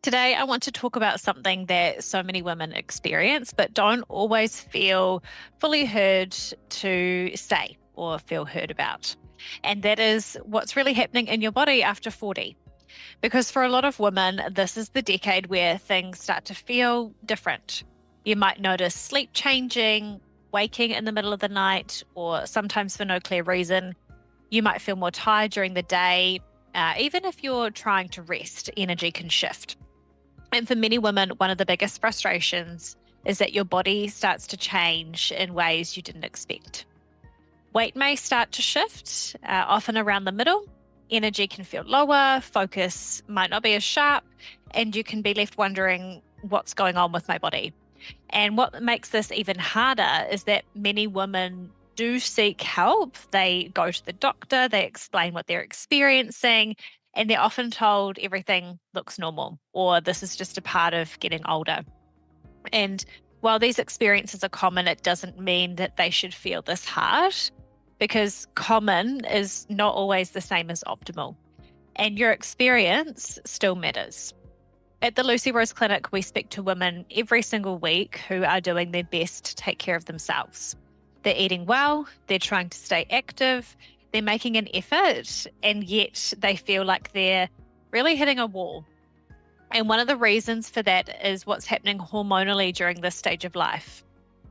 Today, I want to talk about something that so many women experience, but don't always feel fully heard to say or feel heard about. And that is what's really happening in your body after 40. Because for a lot of women, this is the decade where things start to feel different. You might notice sleep changing, waking in the middle of the night, or sometimes for no clear reason. You might feel more tired during the day. Even if you're trying to rest, energy can shift. And for many women, one of the biggest frustrations is that your body starts to change in ways you didn't expect. Weight may start to shift, often around the middle. Energy can feel lower, focus might not be as sharp, and you can be left wondering what's going on with my body. And what makes this even harder is that many women do seek help. They go to the doctor, they explain what they're experiencing, and they're often told everything looks normal or this is just a part of getting older. And while these experiences are common, it doesn't mean that they should feel this hard because common is not always the same as optimal. And your experience still matters. At the Lucy Rose Clinic, we speak to women every single week who are doing their best to take care of themselves. They're eating well, they're trying to stay active, they're making an effort, and yet they feel like they're really hitting a wall. And one of the reasons for that is what's happening hormonally during this stage of life.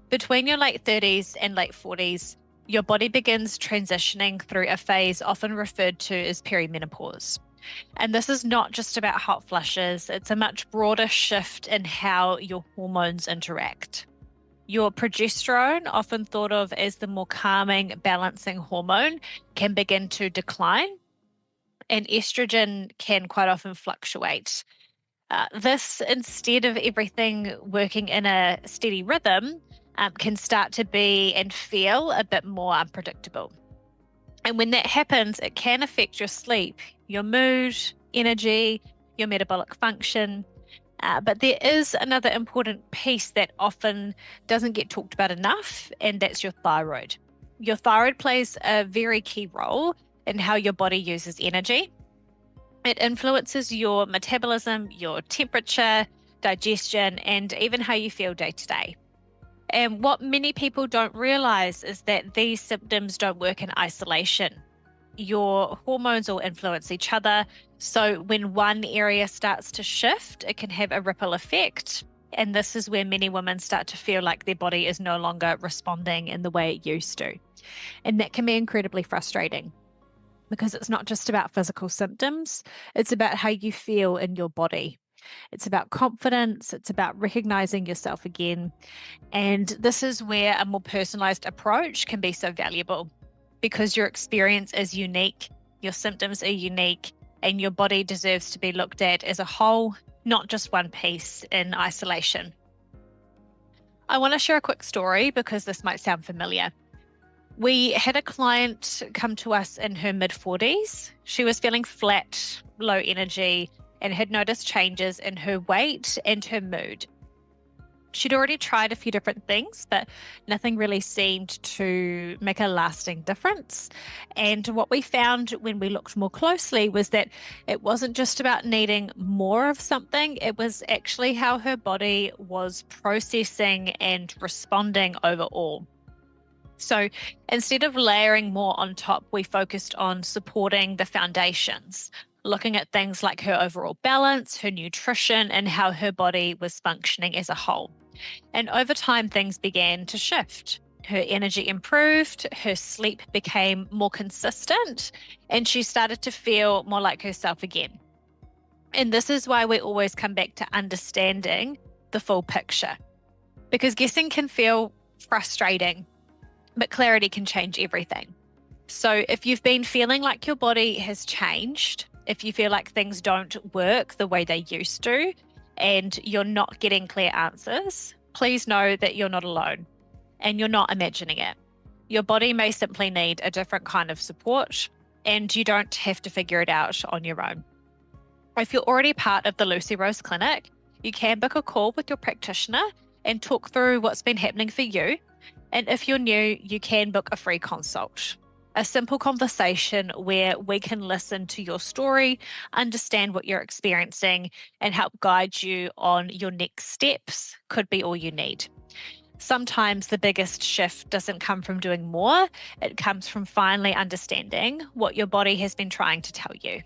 Between your late 30s and late 40s, your body begins transitioning through a phase often referred to as perimenopause. And this is not just about hot flushes, it's a much broader shift in how your hormones interact. Your progesterone, often thought of as the more calming, balancing hormone, can begin to decline, and estrogen can quite often fluctuate. This, instead of everything working in a steady rhythm, can start to be and feel a bit more unpredictable. And when that happens, it can affect your sleep, your mood, energy, your metabolic function. But there is another important piece that often doesn't get talked about enough, and that's your thyroid. Your thyroid plays a very key role in how your body uses energy. It influences your metabolism, your temperature, digestion, and even how you feel day to day. And what many people don't realize is that these symptoms don't work in isolation. Your hormones all influence each other. So when one area starts to shift, it can have a ripple effect. And this is where many women start to feel like their body is no longer responding in the way it used to. And that can be incredibly frustrating because it's not just about physical symptoms, it's about how you feel in your body. It's about confidence, it's about recognizing yourself again. And this is where a more personalized approach can be so valuable because your experience is unique, your symptoms are unique, and your body deserves to be looked at as a whole, not just one piece in isolation. I want to share a quick story because this might sound familiar. We had a client come to us in her mid-40s. She was feeling flat, low energy, and had noticed changes in her weight and her mood. She'd already tried a few different things, but nothing really seemed to make a lasting difference. And what we found when we looked more closely was that it wasn't just about needing more of something, it was actually how her body was processing and responding overall. So instead of layering more on top, we focused on supporting the foundations, looking at things like her overall balance, her nutrition, and how her body was functioning as a whole. And over time, things began to shift. Her energy improved, her sleep became more consistent, and she started to feel more like herself again. And this is why we always come back to understanding the full picture, because guessing can feel frustrating, but clarity can change everything. So if you've been feeling like your body has changed, if you feel like things don't work the way they used to, and you're not getting clear answers, please know that you're not alone and you're not imagining it. Your body may simply need a different kind of support, and you don't have to figure it out on your own. If you're already part of the Lucy Rose Clinic, you can book a call with your practitioner and talk through what's been happening for you. And if you're new, you can book a free consult. A simple conversation where we can listen to your story, understand what you're experiencing, and help guide you on your next steps could be all you need. Sometimes the biggest shift doesn't come from doing more, it comes from finally understanding what your body has been trying to tell you.